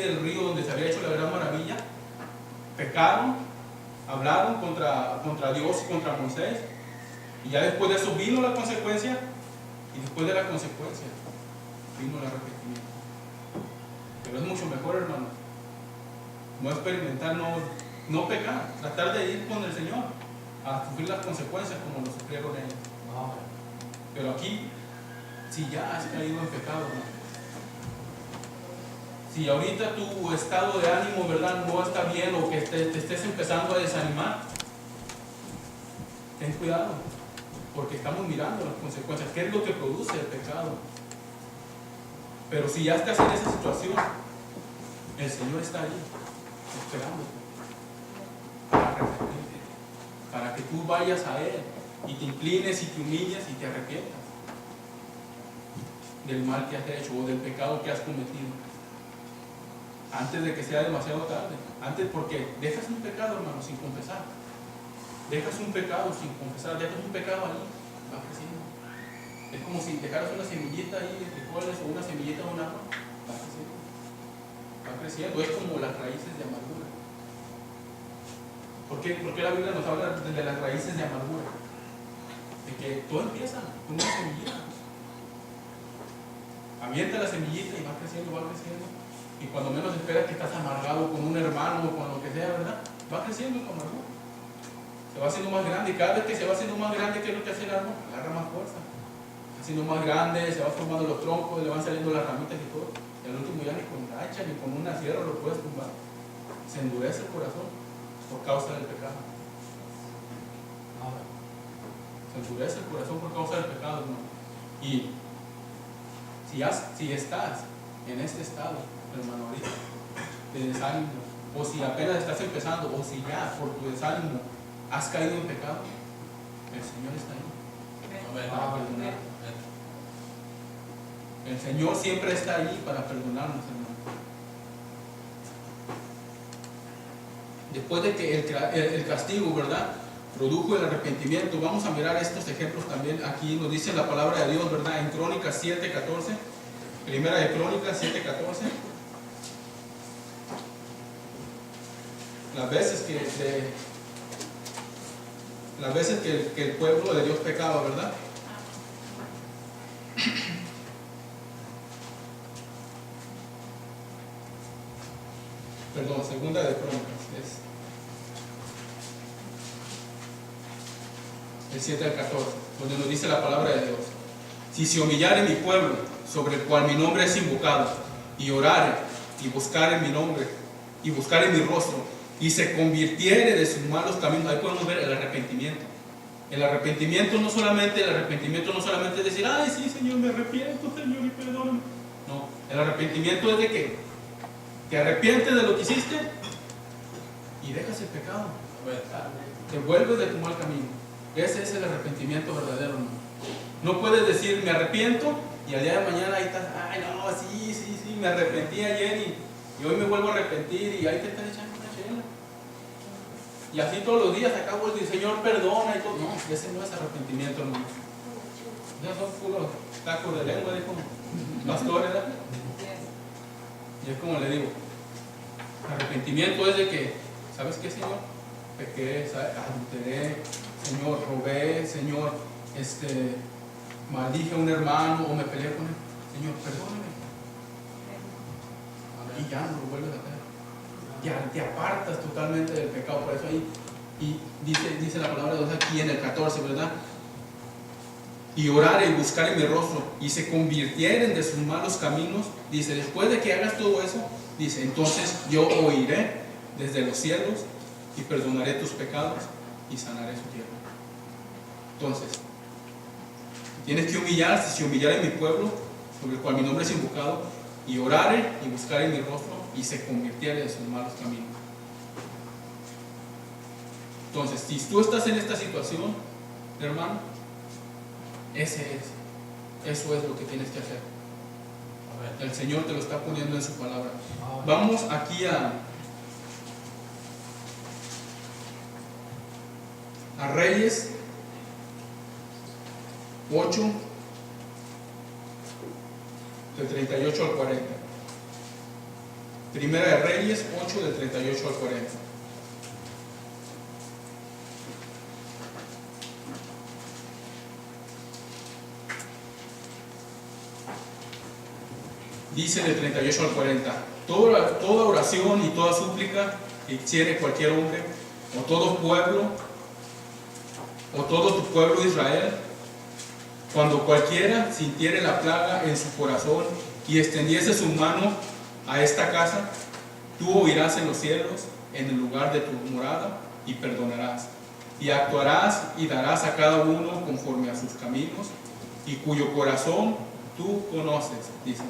del río donde se había hecho la gran maravilla, pecaron, hablaron contra Dios y contra Moisés, y ya después de eso vino la consecuencia, y después de la consecuencia vino el arrepentimiento. Pero es mucho mejor, hermano, no experimentar, no pecar, tratar de ir con el Señor a sufrir las consecuencias como lo sufrieron ellos. Pero aquí, si ya has caído en pecado, hermano, si ahorita tu estado de ánimo, ¿verdad?, no está bien, o que te estés empezando a desanimar, ten cuidado, porque estamos mirando las consecuencias. ¿Qué es lo que produce el pecado? Pero si ya estás en esa situación, el Señor está ahí esperándote para arrepentirte, para que tú vayas a Él y te inclines y te humilles y te arrepientas del mal que has hecho o del pecado que has cometido, antes de que sea demasiado tarde. Antes, porque dejas un pecado, hermano, sin confesar. Dejas un pecado sin confesar, dejas un pecado ahí, va creciendo. Es como si dejaras una semillita ahí de frijoles o una semillita de un agua, va creciendo. Va creciendo, es como las raíces de amargura. ¿Por qué la Biblia nos habla de las raíces de amargura? De que todo empieza con una semillita. Avienta la semillita y va creciendo, va creciendo. Y cuando menos esperas que estás amargado con un hermano o con lo que sea, ¿verdad? Va creciendo tu amargura. Se va haciendo más grande, y cada vez que se va haciendo más grande, ¿qué es lo que hace el árbol? Agarra más fuerza. Haciendo más grande, se va formando los troncos, le van saliendo las ramitas y todo. Y al último ya ni con hacha ni con una sierra lo puedes tumbar. Se endurece el corazón por causa del pecado. Se endurece el corazón por causa del pecado, hermano. Y si estás en este estado, hermano, ahorita, de desánimo, o si apenas estás empezando, o si ya por tu desánimo has caído en pecado, el Señor está ahí para perdonar. El Señor siempre está ahí para perdonarnos, hermano. Después de que el castigo, ¿verdad?, produjo el arrepentimiento, vamos a mirar estos ejemplos también. Aquí nos dice la palabra de Dios, ¿verdad?, en Crónicas 7:14, primera de Crónicas 7:14. Las veces que el pueblo de Dios pecaba, ¿verdad? Perdón, segunda de Crónicas, es el 7 al 14, donde nos dice la palabra de Dios: si se humillare mi pueblo, sobre el cual mi nombre es invocado, y orare, y buscare mi nombre, y buscare mi rostro, y se convirtiere de sus malos caminos. Ahí podemos ver el arrepentimiento. El arrepentimiento no solamente es decir, ay, sí, Señor, me arrepiento, Señor, y perdóname. No, el arrepentimiento es de que te arrepientes de lo que hiciste y dejas el pecado, te vuelves de tu mal camino. Ese es el arrepentimiento verdadero, hermano. No puedes decir, me arrepiento, y al día de mañana ahí estás, ay, no, sí, me arrepentí ayer y hoy me vuelvo a arrepentir, y ahí te estás echando una chela. Y así todos los días acabo de decir, Señor, perdona y todo. No, ese no es arrepentimiento, hermano. Ya son puros tacos de lengua, dijo pastores, ¿verdad? Y es como le digo, arrepentimiento es de que, ¿sabes qué, Señor? Pequé, adulteré, Señor, robé, Señor, maldije a un hermano o me peleé con él. Señor, perdóname. Y ya no lo vuelves a hacer. Ya te apartas totalmente del pecado. Por eso ahí, y dice la palabra de Dios aquí en el 14, ¿verdad? Y orare y buscar en mi rostro, y se convirtieren de sus malos caminos. Dice, después de que hagas todo eso, dice, entonces yo oiré desde los cielos y perdonaré tus pecados y sanaré su tierra. Entonces, tienes que humillar, si se humillara en mi pueblo, sobre el cual mi nombre es invocado, y orare y buscar en mi rostro, y se convirtiere de sus malos caminos. Entonces, si tú estás en esta situación, hermano, eso es lo que tienes que hacer. El Señor te lo está poniendo en su palabra. Vamos aquí a Reyes 8, de 38 al 40. Primera de Reyes 8 del 38 al 40. Dice del 38 al 40: toda oración y toda súplica que hiciere cualquier hombre, o todo pueblo, o todo tu pueblo Israel, cuando cualquiera sintiere la plaga en su corazón y extendiese su mano a esta casa, tú oirás en los cielos, en el lugar de tu morada, y perdonarás, y actuarás y darás a cada uno conforme a sus caminos, y cuyo corazón tú conoces, dice.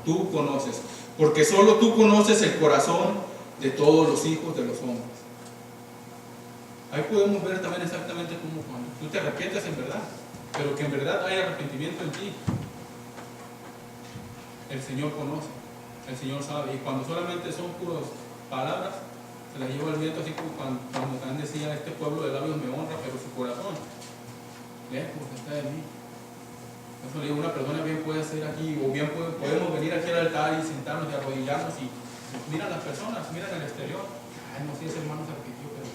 Tú conoces, porque solo tú conoces el corazón de todos los hijos de los hombres. Ahí podemos ver también exactamente cómo cuando tú te arrepientes en verdad, pero que en verdad hay arrepentimiento en ti. El Señor conoce, el Señor sabe, y cuando solamente son puras palabras, se las lleva el viento, así como cuando también decía: este pueblo de labios me honra, pero su corazón lejos está de mí. Eso le digo, una persona bien puede ser aquí, o bien podemos venir aquí al altar y sentarnos y arrodillarnos y miran las personas, miran el exterior. Ay, no sé si ese hermano se arrepintió, pero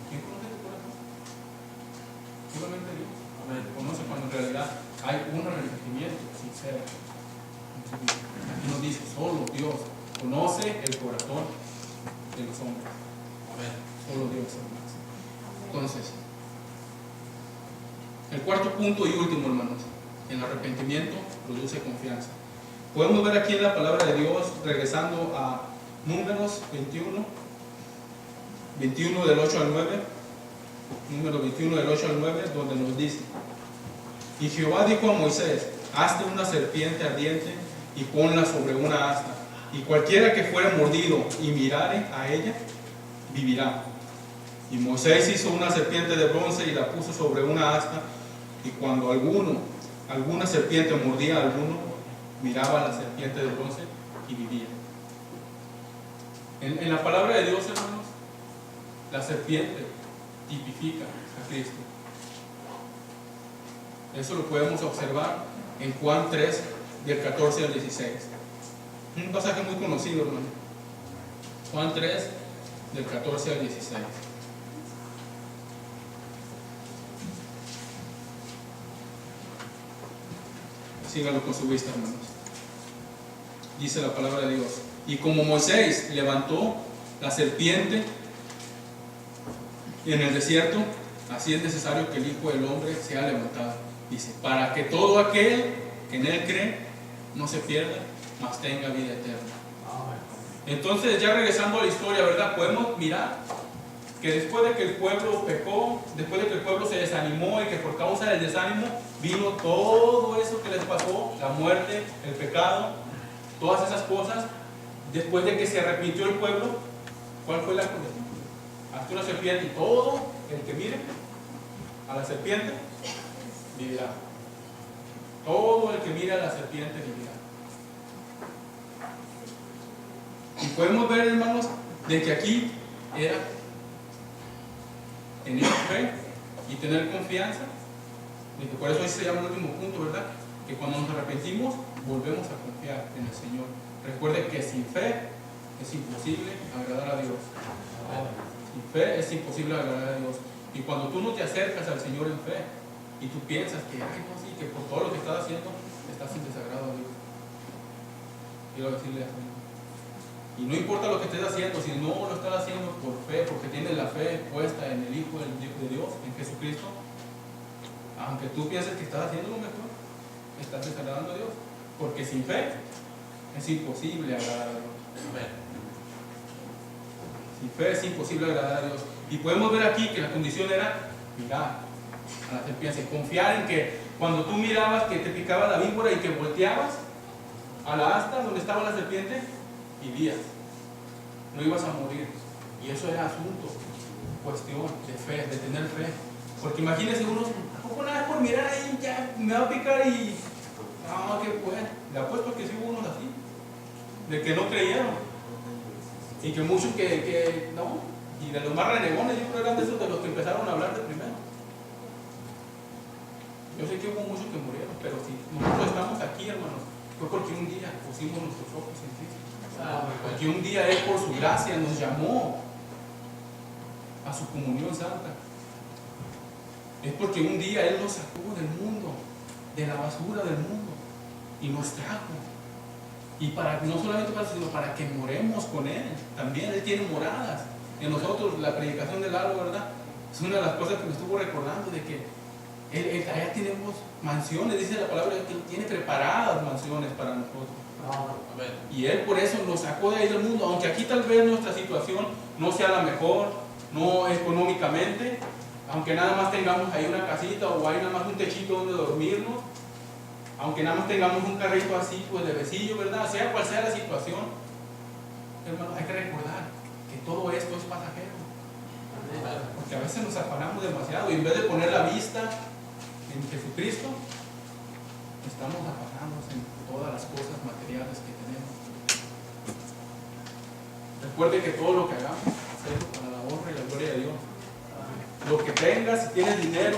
¿quién conoce tu corazón? Solamente Dios. Conoce cuando en realidad hay un arrepentimiento sincero. Aquí nos dice: solo Dios conoce el corazón de los hombres. Amén. Solo Dios, hermanos. Entonces, el cuarto punto y último, hermanos: el arrepentimiento produce confianza. Podemos ver aquí en la palabra de Dios, regresando a Números 21 del 8 al 9, Números 21 del 8 al 9, donde nos dice: y Jehová dijo a Moisés: hazte una serpiente ardiente y ponla sobre una asta, y cualquiera que fuere mordido y mirare a ella, vivirá. Y Moisés hizo una serpiente de bronce y la puso sobre una asta, y cuando alguna serpiente mordía a alguno, miraba a la serpiente de bronce y vivía. En la palabra de Dios, hermanos, la serpiente tipifica a Cristo. Eso lo podemos observar en Juan 3, del 14 al 16. Un pasaje muy conocido, hermano. Juan 3, del 14 al 16. Síganlo con su vista, hermanos. Dice la palabra de Dios: y como Moisés levantó la serpiente en el desierto, así es necesario que el Hijo del Hombre sea levantado. Dice: para que todo aquel que en él cree no se pierda, mas tenga vida eterna. Entonces, ya regresando a la historia, ¿verdad? Podemos mirar que después de que el pueblo pecó, después de que el pueblo se desanimó y que por causa del desánimo vino todo eso que les pasó, la muerte, el pecado, todas esas cosas. Después de que se arrepintió el pueblo, ¿cuál fue la condición? Hasta una serpiente, y todo el que mire a la serpiente vivirá. Todo el que mire a la serpiente vivirá. Y podemos ver, hermanos, de que aquí era tener fe y tener confianza. Y que por eso hoy se llama el último punto, ¿verdad? Que cuando nos arrepentimos, volvemos a confiar en el Señor. Recuerde que sin fe es imposible agradar a Dios. Sin fe es imposible agradar a Dios. Y cuando tú no te acercas al Señor en fe y tú piensas que, ay, no, sí, que por todo lo que estás haciendo estás en desagrado a Dios, quiero decirle a Dios: y no importa lo que estés haciendo, si no lo estás haciendo por fe, porque tienes la fe puesta en el Hijo de Dios, en Jesucristo, aunque tú pienses que estás haciendo lo mejor, estás desagradando a Dios, porque sin fe es imposible agradar a Dios. Sin fe es imposible agradar a Dios. Y podemos ver aquí que la condición era mirar a la serpiente, confiar en que cuando tú mirabas que te picaba la víbora y que volteabas a la asta donde estaba la serpiente, vivías, no ibas a morir. Y eso era asunto, cuestión de fe, de tener fe. Porque imagínense uno, ¿a poco nada por mirar ahí ya me va a picar? Y no, que pues, le apuesto que sí hubo unos así, de que no creyeron, y que muchos que no, y de los más renegones, yo creo eran de esos de los que empezaron a hablar de primero. Yo sé que hubo muchos que murieron, pero si nosotros estamos aquí, hermanos, fue porque un día pusimos nuestros ojos en Cristo. Porque un día Él por su gracia nos llamó a su comunión santa. Es porque un día Él nos sacó del mundo, de la basura del mundo, y nos trajo. Y no solamente para eso, sino para que moremos con Él. También Él tiene moradas. En nosotros, la predicación del árbol, ¿verdad? Es una de las cosas que me estuvo recordando, de que allá tenemos mansiones, dice la palabra, que Él tiene preparadas mansiones para nosotros. Y Él por eso nos sacó de ahí del mundo, aunque aquí tal vez nuestra situación no sea la mejor, no económicamente, aunque nada más tengamos ahí una casita o hay nada más un techito donde dormirnos, aunque nada más tengamos un carrito así pues de besillo, ¿verdad? Sea cual sea la situación, hermano, hay que recordar que todo esto es pasajero. Porque a veces nos afanamos demasiado y en vez de poner la vista en Jesucristo, estamos afanándonos en todas las cosas materiales que tenemos. Recuerde que todo lo que hagamos, hacerlo para la honra y la gloria de Dios. Lo que tengas, si tienes dinero,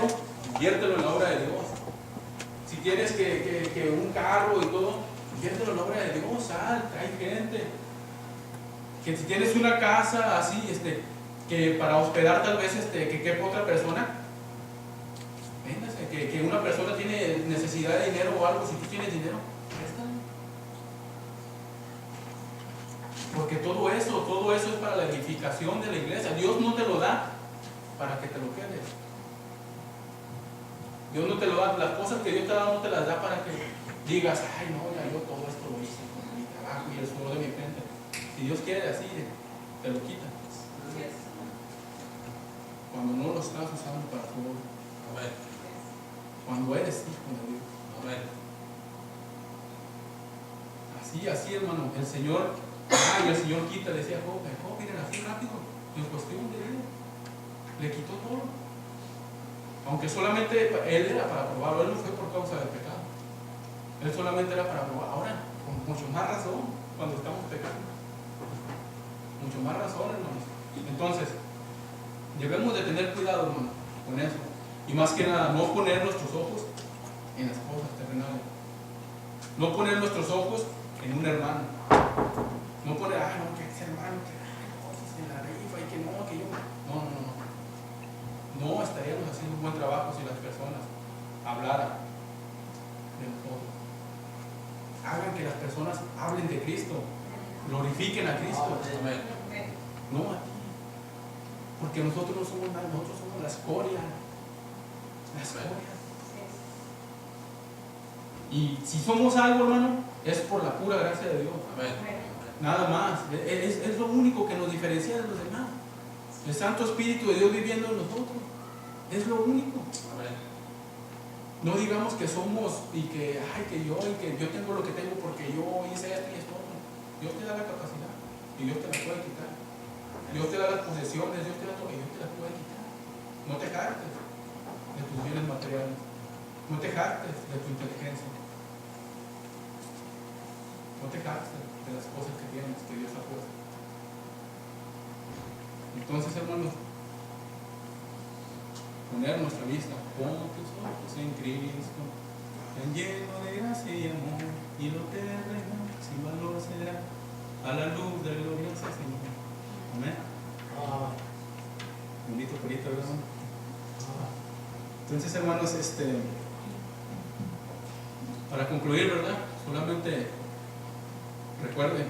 inviértelo en la obra de Dios. Si tienes que un carro y todo, inviértelo en la obra de Dios. Hay gente. Que si tienes una casa así, que para hospedar tal vez que quepa otra persona, véngase, que una persona tiene necesidad de dinero o algo, si tú tienes dinero, préstale. Porque todo eso es para la edificación de la iglesia. Dios no te lo da para que te lo quedes. Dios no te lo da, las cosas que Dios te da no te las da para que digas, ay no, ya yo todo esto lo hice con mi trabajo y el sudor de mi frente. Si Dios quiere así, te lo quita. Cuando no lo estás usando para tu obra. Cuando eres hijo de Dios. Así hermano, el Señor quita, decía Job, miren así rápido, en cuestión de vida, le quitó todo. Aunque solamente Él era para probarlo, Él no fue por causa del pecado. Él solamente era para probar. Ahora, con mucho más razón, cuando estamos pecando. Mucho más razón, hermanos. Entonces, debemos de tener cuidado, hermano, con eso. Y más que nada, no poner nuestros ojos en las cosas terrenales. No poner nuestros ojos en un hermano. No poner, no, que ese hermano, que cosas en la rifa y que yo. No estaríamos haciendo un buen trabajo si las personas hablaran de nosotros. Hagan que las personas hablen de Cristo, glorifiquen a Cristo. No a ti. Porque nosotros no somos nada, nosotros somos la escoria. La escoria. Y si somos algo, hermano, es por la pura gracia de Dios. Nada más. Es lo único que nos diferencia de los demás. El Santo Espíritu de Dios viviendo en nosotros. Es lo único. No digamos que somos y que yo tengo lo que tengo porque yo hice esto y esto. Dios te da la capacidad y Dios te la puede quitar. Dios te da las posesiones, Dios te da todo y Dios te las puede quitar. No te jactes de tus bienes materiales. No te jactes de tu inteligencia. No te jactes de las cosas que tienes, que Dios ha puesto. Entonces, hermanos, poner nuestra vista, pon tus ojos en Cristo, en lleno de gracia y amor, y lo terreno sin valor será a la luz del glorioso Señor. Amén. Bonito corito, ¿verdad? Entonces, hermanos, para concluir, ¿verdad? Solamente recuerden,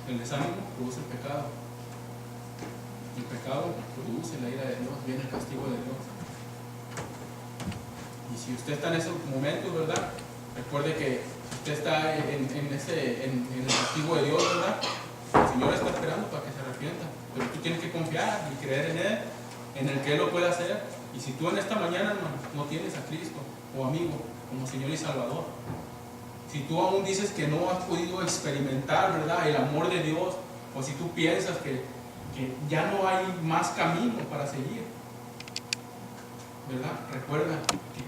el desánimo produce el pecado. El pecado produce la ira de Dios, viene el castigo de Dios. Y si usted está en esos momentos, ¿verdad? Recuerde que usted está en el castigo de Dios, ¿verdad? El Señor está esperando para que se arrepienta. Pero tú tienes que confiar y creer en Él, en el que Él lo puede hacer. Y si tú en esta mañana, hermano, no tienes a Cristo o amigo como Señor y Salvador, si tú aún dices que no has podido experimentar, ¿verdad?, el amor de Dios, o si tú piensas que ya no hay más camino para seguir, ¿verdad? Recuerda que